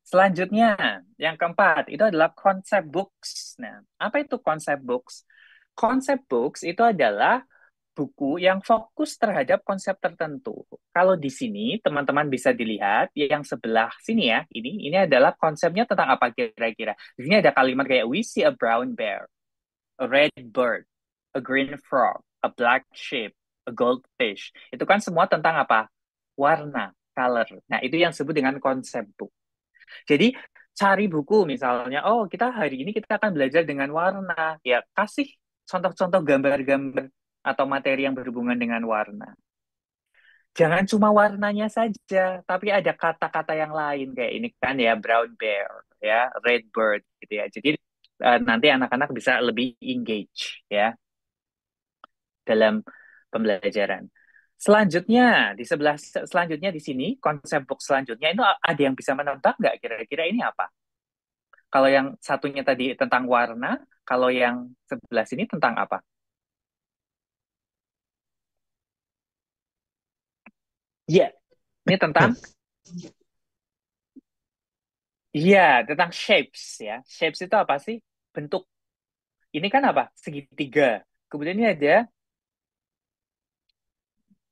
Selanjutnya, yang keempat, itu adalah konsep books. Nah, apa itu konsep books? Konsep books itu adalah buku yang fokus terhadap konsep tertentu. Kalau di sini, teman-teman bisa dilihat, yang sebelah sini ya, ini adalah konsepnya tentang apa kira-kira. Di sini ada kalimat kayak, we see a brown bear, a red bird. a green frog, a black sheep, a goldfish. Itu kan semua tentang apa? Warna, color. Nah, itu yang disebut dengan konsep book. Jadi, cari buku misalnya, oh kita hari ini kita akan belajar dengan warna. Ya, kasih contoh-contoh gambar-gambar atau materi yang berhubungan dengan warna. Jangan cuma warnanya saja, tapi ada kata-kata yang lain kayak ini kan ya, brown bear, ya, red bird gitu ya. Jadi nanti anak-anak bisa lebih engage ya dalam pembelajaran. Selanjutnya di sebelah selanjutnya di sini konsep book selanjutnya itu ada yang bisa menebak nggak kira-kira ini apa? Kalau yang satunya tadi tentang warna, kalau yang sebelah sini tentang apa? Iya, ini tentang iya tentang shapes ya. Shapes itu apa sih? Bentuk. Ini kan apa? Segitiga. Kemudian ini ada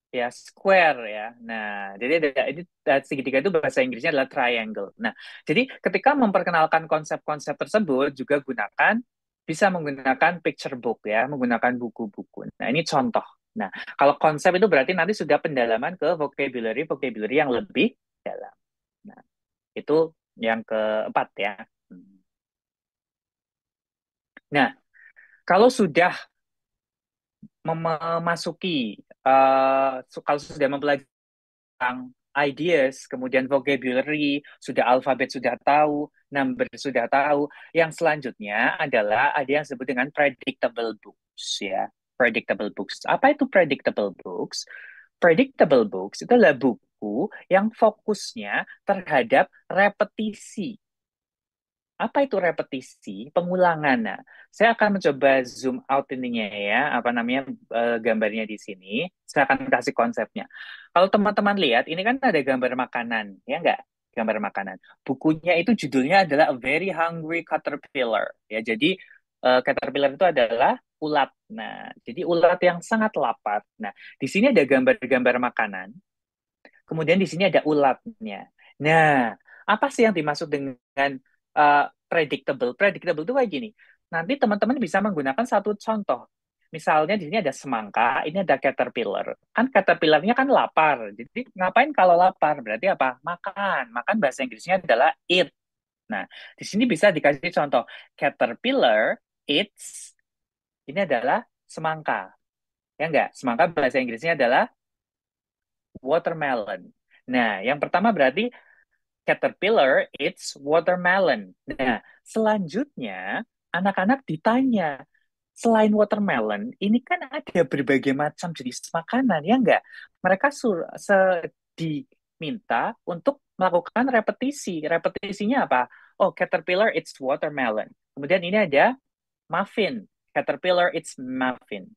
ya square ya. Nah, jadi ada ini segitiga itu bahasa Inggrisnya adalah triangle. Nah, jadi ketika memperkenalkan konsep-konsep tersebut juga gunakan bisa menggunakan picture book ya, menggunakan buku-buku. Nah, ini contoh. Nah, kalau konsep itu berarti nanti sudah pendalaman ke vocabulary yang lebih dalam. Nah, itu yang keempat ya. Nah, kalau sudah memasuki kalau sudah mempelajari tentang ideas, kemudian vocabulary, sudah alfabet sudah tahu, number sudah tahu. Yang selanjutnya adalah ada yang disebut dengan predictable books ya. Predictable books. Apa itu predictable books? Predictable books itu adalah buku yang fokusnya terhadap repetisi. Apa itu repetisi? Pengulangan. Nah, saya akan mencoba zoom out ininya ya, apa namanya gambarnya di sini. Saya akan kasih konsepnya. Kalau teman-teman lihat, ini kan ada gambar makanan, ya enggak? Gambar makanan. Bukunya itu judulnya adalah A Very Hungry Caterpillar. Ya, jadi caterpillar itu adalah ulat. Nah, jadi ulat yang sangat lapar. Nah, di sini ada gambar-gambar makanan. Kemudian di sini ada ulatnya. Nah, apa sih yang dimaksud dengan predictable? Predictable itu kayak gini. Nanti teman-teman bisa menggunakan satu contoh. Misalnya di sini ada semangka, ini ada caterpillar. Kan caterpillarnya kan lapar. Jadi ngapain kalau lapar? Berarti apa? Makan. Makan bahasa Inggrisnya adalah eat. Nah, di sini bisa dikasih contoh. Caterpillar eats. Ini adalah semangka. Ya enggak? Semangka bahasa Inggrisnya adalah watermelon. Nah, yang pertama berarti caterpillar eats watermelon. Nah, selanjutnya anak-anak ditanya, selain watermelon, ini kan ada berbagai macam jenis makanan, ya enggak? Mereka diminta untuk melakukan repetisi. Repetisinya apa? Oh, caterpillar eats watermelon. Kemudian ini ada muffin. Caterpillar eats muffin.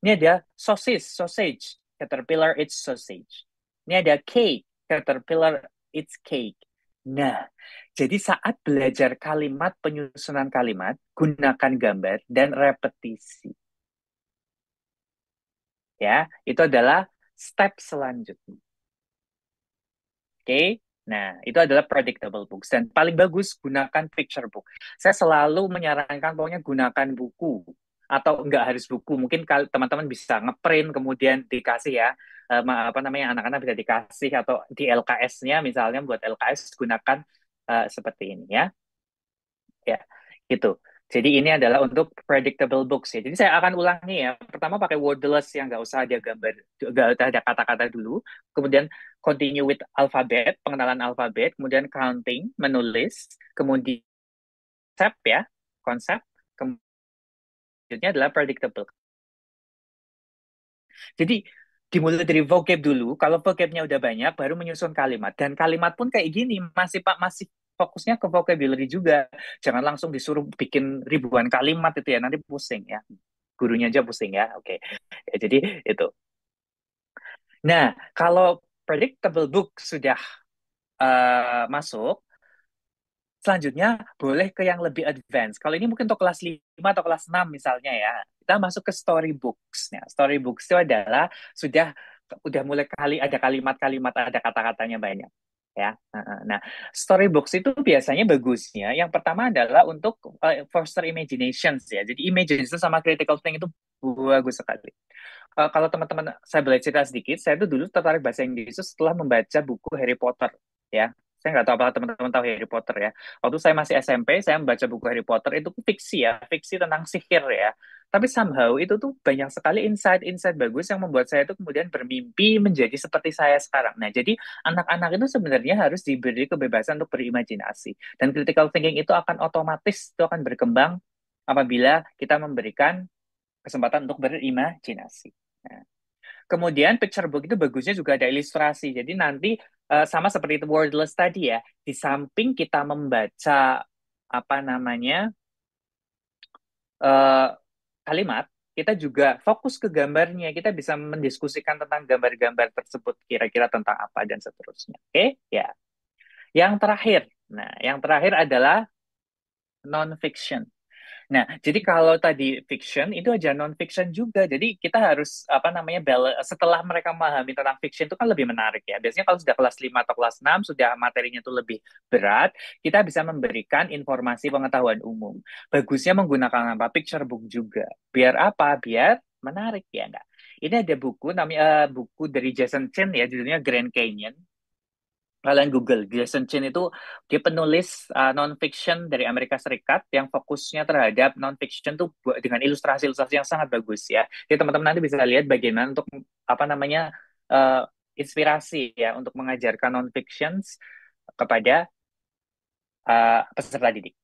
Ini ada sosis, sausage. Caterpillar eats sausage. Ini ada cake. Caterpillar eats cake. Nah, jadi saat belajar kalimat, penyusunan kalimat, gunakan gambar dan repetisi. Ya, itu adalah step selanjutnya. Oke? Nah, itu adalah predictable books. Dan paling bagus gunakan picture book. Saya selalu menyarankan pokoknya gunakan buku. Atau enggak harus buku. Mungkin teman-teman bisa ngeprint kemudian dikasih ya. Apa namanya, anak-anak bisa dikasih atau di LKS-nya misalnya buat LKS gunakan seperti ini ya. Ya, gitu. Jadi ini adalah untuk predictable books ya. Jadi saya akan ulangi ya. Pertama pakai wordless yang nggak usah ada gambar, nggak usah ada kata-kata dulu. Kemudian continue with alfabet, pengenalan alfabet. Kemudian counting, menulis. Kemudian konsep ya, konsep. Kemudiannya adalah predictable. Jadi dimulai dari vocab dulu. Kalau vocabnya udah banyak, baru menyusun kalimat. Dan kalimat pun kayak gini, masih Pak masih fokusnya ke vocabulary juga. Jangan langsung disuruh bikin ribuan kalimat itu ya, nanti pusing ya. Gurunya aja pusing ya. Oke. Ya, jadi itu. Nah, kalau predictable book sudah masuk, selanjutnya boleh ke yang lebih advance. Kalau ini mungkin untuk kelas 5 atau kelas 6 misalnya ya. Kita masuk ke storybooks. Nah, storybooks itu adalah sudah mulai ada kalimat-kalimat, ada kata-katanya banyak. ya. Nah, storybooks itu biasanya bagusnya yang pertama adalah untuk foster imaginations ya. Jadi imagination sama critical thinking itu bagus sekali. Kalau teman-teman saya boleh cerita sedikit, saya tuh dulu tertarik bahasa Inggris itu setelah membaca buku Harry Potter ya. Saya nggak tahu apakah teman-teman tahu Harry Potter ya. Waktu saya masih SMP, saya membaca buku Harry Potter itu fiksi ya, fiksi tentang sihir ya. Tapi somehow itu tuh banyak sekali insight-insight bagus yang membuat saya itu kemudian bermimpi menjadi seperti saya sekarang. Nah, jadi anak-anak itu sebenarnya harus diberi kebebasan untuk berimajinasi. Dan critical thinking itu akan otomatis itu akan berkembang apabila kita memberikan kesempatan untuk berimajinasi. Nah, kemudian picture book itu bagusnya juga ada ilustrasi. Jadi nanti sama seperti itu wordless tadi ya, di samping kita membaca apa namanya eh, kalimat, kita juga fokus ke gambarnya. Kita bisa mendiskusikan tentang gambar-gambar tersebut kira-kira tentang apa dan seterusnya. Oke, ya. Yang terakhir, nah yang terakhir adalah non-fiction. Nah, jadi kalau tadi fiction itu aja non-fiction juga. Jadi kita harus apa namanya setelah mereka memahami tentang fiction itu kan lebih menarik ya. Biasanya kalau sudah kelas 5 atau kelas 6 sudah materinya itu lebih berat, kita bisa memberikan informasi pengetahuan umum. Bagusnya menggunakan apa? Picture book juga. Biar apa? Biar menarik ya enggak. Ini ada buku namanya buku dari Jason Chen ya, judulnya Grand Canyon. Kalian Google, Jason Chin itu dia penulis non-fiction dari Amerika Serikat yang fokusnya terhadap non-fiction tuh dengan ilustrasi-ilustrasi yang sangat bagus ya. Jadi teman-teman nanti bisa lihat bagaimana untuk apa namanya uh, inspirasi ya untuk mengajarkan non-fictions kepada peserta didik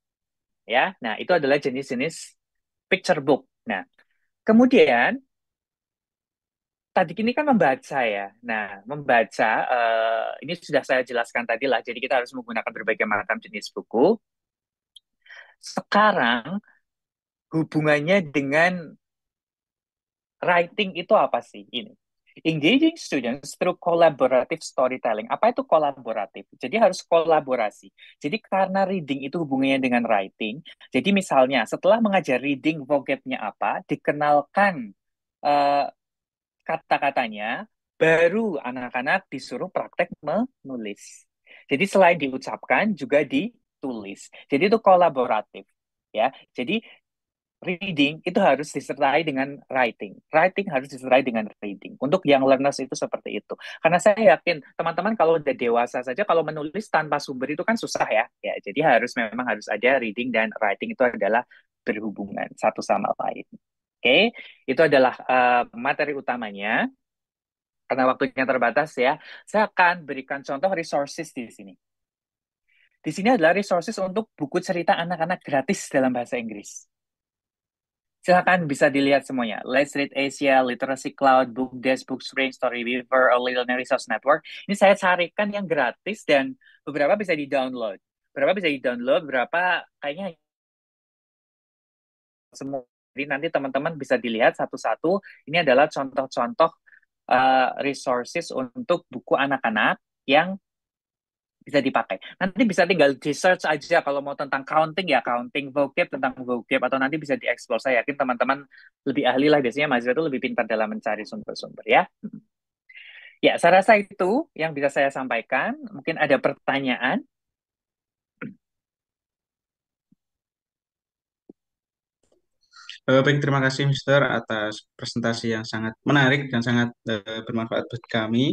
ya. Nah, itu adalah jenis-jenis picture book. Nah, kemudian tadi ini kan membaca ya. Nah, membaca ini sudah saya jelaskan tadi lah. Jadi kita harus menggunakan berbagai macam jenis buku. Sekarang hubungannya dengan writing itu apa sih ini? Engaging students through collaborative storytelling. Apa itu kolaboratif? Jadi harus kolaborasi. Jadi karena reading itu hubungannya dengan writing. Jadi misalnya setelah mengajar reading vocabnya apa, dikenalkan eh, kata-katanya, baru anak-anak disuruh praktek menulis. Jadi selain diucapkan juga ditulis. Jadi itu kolaboratif ya. Jadi reading itu harus disertai dengan writing. Writing harus disertai dengan reading. Untuk yang learners itu seperti itu. Karena saya yakin teman-teman kalau udah dewasa saja kalau menulis tanpa sumber itu kan susah ya. Ya, jadi memang harus ada reading dan writing itu adalah berhubungan satu sama lain. Oke, itu adalah materi utamanya. Karena waktunya terbatas ya, saya akan berikan contoh resources di sini. Di sini adalah resources untuk buku cerita anak-anak gratis dalam bahasa Inggris. Silakan bisa dilihat semuanya. Let's Read Asia, Literacy Cloud, Book Desk, Bookspring, Storyweaver, Learning Resource Network. Ini saya carikan yang gratis dan beberapa bisa di-download. Beberapa bisa di-download, beberapa kayaknya semua. Jadi nanti teman-teman bisa dilihat satu-satu. Ini adalah contoh-contoh resources untuk buku anak-anak yang bisa dipakai. Nanti bisa tinggal di search aja kalau mau tentang counting ya counting vocab tentang vocab atau nanti bisa dieksplor. Saya yakin teman-teman lebih ahli lah biasanya mahasiswa itu lebih pintar dalam mencari sumber-sumber ya. Ya, saya rasa itu yang bisa saya sampaikan. Mungkin ada pertanyaan. Baik, terima kasih Mister atas presentasi yang sangat menarik dan sangat bermanfaat bagi kami.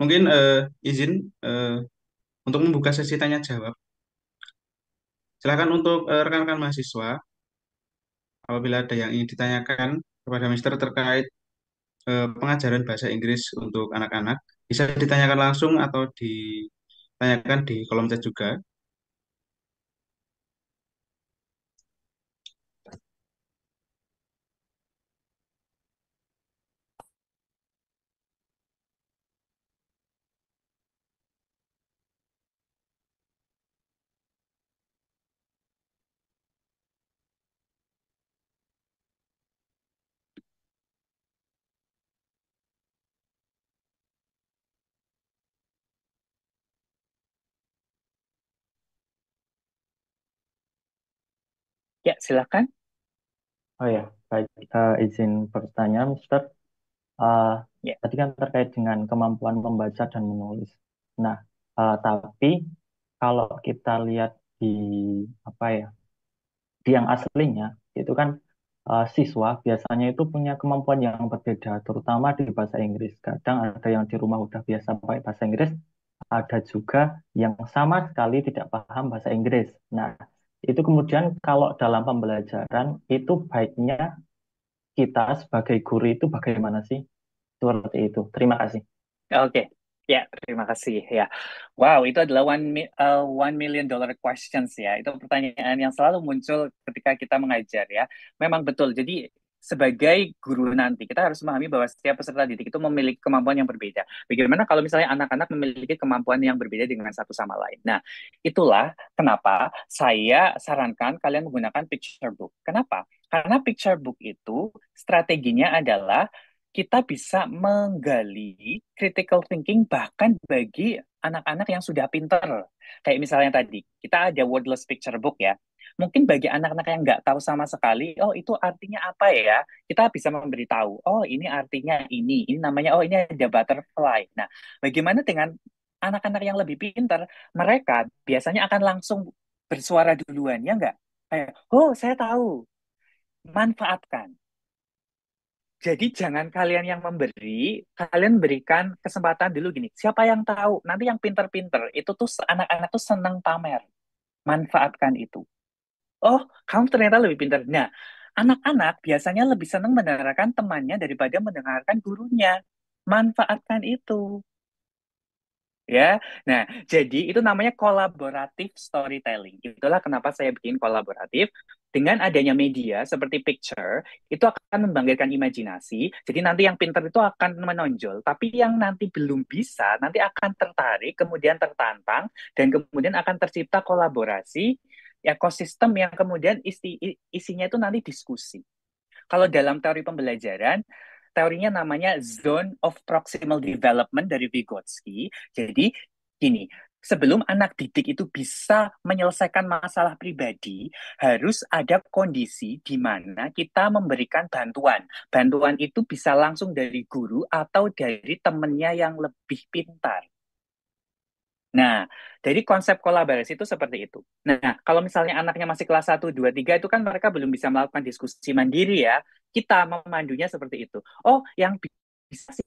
Mungkin izin untuk membuka sesi tanya jawab. Silakan untuk rekan-rekan mahasiswa, apabila ada yang ingin ditanyakan kepada Mister terkait pengajaran bahasa Inggris untuk anak-anak, bisa ditanyakan langsung atau ditanyakan di kolom chat juga. Ya, silakan. Oh ya, baik. Izin bertanya, Mister. Eh, Ya. Tadi kan terkait dengan kemampuan membaca dan menulis. Nah, Tapi kalau kita lihat di apa ya, di yang aslinya itu kan siswa biasanya itu punya kemampuan yang berbeda, terutama di bahasa Inggris. Kadang ada yang di rumah udah biasa pakai bahasa Inggris, ada juga yang sama sekali tidak paham bahasa Inggris. Nah, itu kemudian kalau dalam pembelajaran itu baiknya kita sebagai guru itu bagaimana sih? Seperti itu. Terima kasih. Oke, ya, terima kasih ya. Wow, itu adalah one million dollar questions ya. Itu pertanyaan yang selalu muncul ketika kita mengajar ya. Memang betul. Jadi sebagai guru nanti kita harus memahami bahwa setiap peserta didik itu memiliki kemampuan yang berbeda. Bagaimana kalau misalnya anak-anak memiliki kemampuan yang berbeda dengan satu sama lain? Nah, itulah kenapa saya sarankan kalian menggunakan picture book. Kenapa? Karena picture book itu strateginya adalah kita bisa menggali critical thinking bahkan bagi anak-anak yang sudah pinter. Kayak misalnya tadi, kita ada wordless picture book ya. Mungkin bagi anak-anak yang nggak tahu sama sekali, oh itu artinya apa ya? Kita bisa memberitahu, oh ini artinya ini namanya, oh ini ada butterfly. Nah, bagaimana dengan anak-anak yang lebih pinter? Mereka biasanya akan langsung bersuara duluan, ya nggak? Kayak, oh saya tahu, manfaatkan. Jadi jangan kalian yang memberi, kalian berikan kesempatan dulu gini. Siapa yang tahu? Nanti yang pinter-pinter itu tuh anak-anak tuh seneng pamer. Manfaatkan itu. Oh, kamu ternyata lebih pinter. Nah, anak-anak biasanya lebih seneng mendengarkan temannya daripada mendengarkan gurunya. Manfaatkan itu. Ya, nah, jadi itu namanya kolaboratif storytelling. Itulah kenapa saya bikin kolaboratif. Dengan adanya media seperti picture, itu akan membangkitkan imajinasi. Jadi nanti yang pintar itu akan menonjol, tapi yang nanti belum bisa, nanti akan tertarik, kemudian tertantang, dan kemudian akan tercipta kolaborasi, ekosistem yang kemudian isinya itu nanti diskusi. Kalau dalam teori pembelajaran, teorinya namanya Zone of Proximal Development dari Vygotsky. Jadi, gini, sebelum anak didik itu bisa menyelesaikan masalah pribadi, harus ada kondisi di mana kita memberikan bantuan. Bantuan itu bisa langsung dari guru atau dari temannya yang lebih pintar. Nah, dari konsep kolaborasi itu seperti itu. Nah, kalau misalnya anaknya masih kelas 1, 2, 3 itu kan mereka belum bisa melakukan diskusi mandiri ya. Kita memandunya seperti itu. Oh, yang bisa sih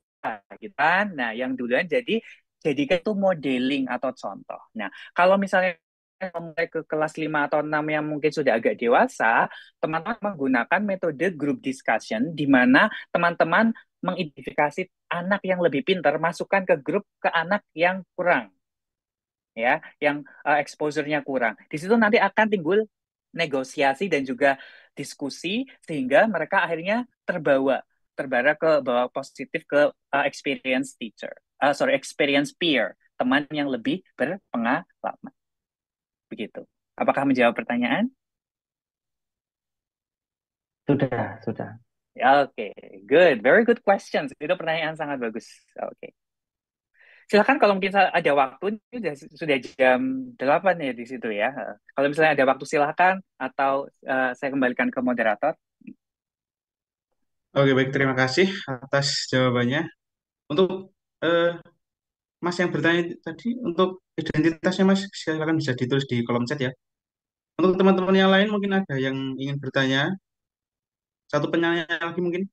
gitu kan. Nah, yang duluan jadikan itu modeling atau contoh. Nah, kalau misalnya mulai ke kelas 5 atau 6 yang mungkin sudah agak dewasa, teman-teman menggunakan metode group discussion di mana teman-teman mengidentifikasi anak yang lebih pintar, masukkan ke grup ke anak yang kurang ya, yang exposure-nya kurang. Di situ nanti akan timbul negosiasi dan juga diskusi sehingga mereka akhirnya terbara ke bawah positif ke experience teacher, experience peer, teman yang lebih berpengalaman. Begitu. Apakah menjawab pertanyaan? Sudah, sudah. Oke, good, very good questions. Itu pertanyaan sangat bagus. Oke. Silakan kalau mungkin ada waktu, ini sudah jam 8 ya di situ ya. Kalau misalnya ada waktu silakan atau saya kembalikan ke moderator. Oke, baik. Terima kasih atas jawabannya. Untuk eh, Mas yang bertanya tadi, untuk identitasnya Mas, silakan bisa ditulis di kolom chat ya. Untuk teman-teman yang lain mungkin ada yang ingin bertanya. Satu penanya lagi mungkin.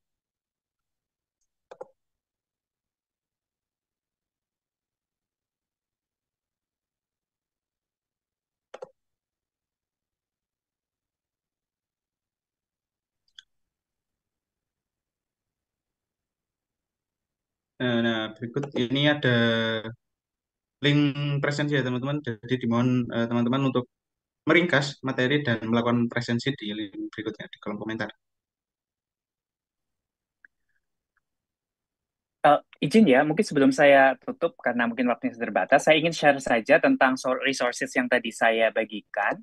Nah, berikut ini ada link presensi ya teman-teman. Jadi dimohon teman-teman untuk meringkas materi dan melakukan presensi di link berikutnya di kolom komentar. Izin ya, mungkin sebelum saya tutup karena mungkin waktunya terbatas, saya ingin share saja tentang resources yang tadi saya bagikan.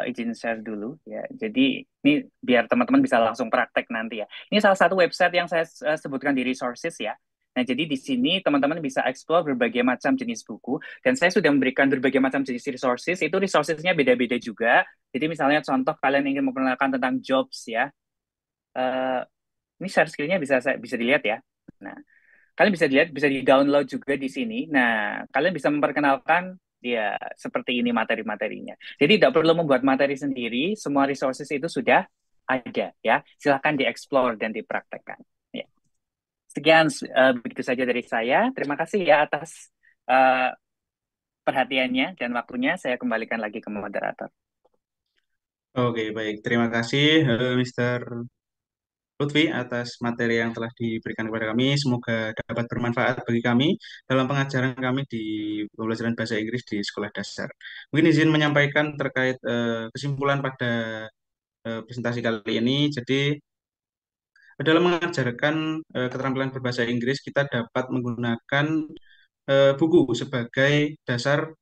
Izin share dulu ya. Jadi ini biar teman-teman bisa langsung praktek nanti ya. Ini salah satu website yang saya sebutkan di resources ya. Nah, jadi di sini teman-teman bisa explore berbagai macam jenis buku dan saya sudah memberikan berbagai macam jenis resources. Itu resourcesnya beda-beda juga. Jadi misalnya contoh kalian ingin memperkenalkan tentang jobs ya. Eh, ini share screen-nya bisa dilihat ya. Nah, kalian bisa lihat, bisa di-download juga di sini. Nah, kalian bisa memperkenalkan ya seperti ini materi-materinya. Jadi tidak perlu membuat materi sendiri, semua resources itu sudah ada ya. Silahkan dieksplor dan dipraktekkan. Ya. Sekian begitu saja dari saya. Terima kasih ya atas perhatiannya dan waktunya. Saya kembalikan lagi ke moderator. Oke, baik. Terima kasih, Mr. Lutfi atas materi yang telah diberikan kepada kami. Semoga dapat bermanfaat bagi kami dalam pengajaran kami di pembelajaran bahasa Inggris di sekolah dasar. Mungkin izin menyampaikan terkait kesimpulan pada presentasi kali ini. Jadi, dalam mengajarkan keterampilan berbahasa Inggris, kita dapat menggunakan buku sebagai dasar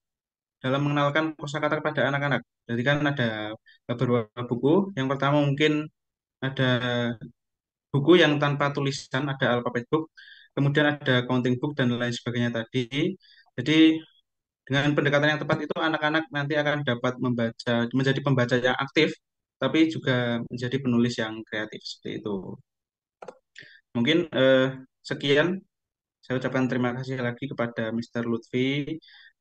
dalam mengenalkan kosakata kepada anak-anak. Jadi kan ada beberapa buku. Yang pertama mungkin ada buku yang tanpa tulisan, ada alphabet book, kemudian ada counting book dan lain sebagainya tadi. Jadi dengan pendekatan yang tepat itu anak-anak nanti akan dapat membaca, menjadi pembaca yang aktif, tapi juga menjadi penulis yang kreatif seperti itu. Mungkin sekian, saya ucapkan terima kasih lagi kepada Mr. Lutfi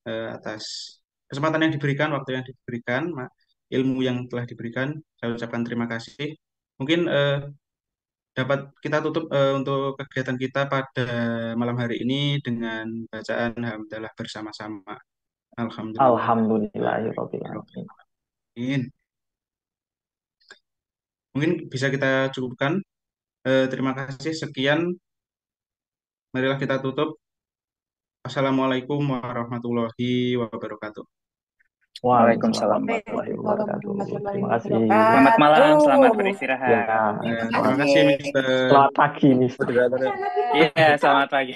atas kesempatan yang diberikan, waktu yang diberikan, ilmu yang telah diberikan. Saya ucapkan terima kasih. Mungkin dapat kita tutup untuk kegiatan kita pada malam hari ini dengan bacaan hamdalah bersama-sama. Alhamdulillah. Alhamdulillahirabbil alamin. Mungkin bisa kita cukupkan. Terima kasih. Sekian. Marilah kita tutup. Assalamualaikum warahmatullahi wabarakatuh. Waalaikumsalam warahmatullahi wabarakatuh. Terima kasih. Selamat malam, selamat beristirahat. Ya, Terima kasih, Mister. selamat pagi, Mister. Iya, selamat pagi.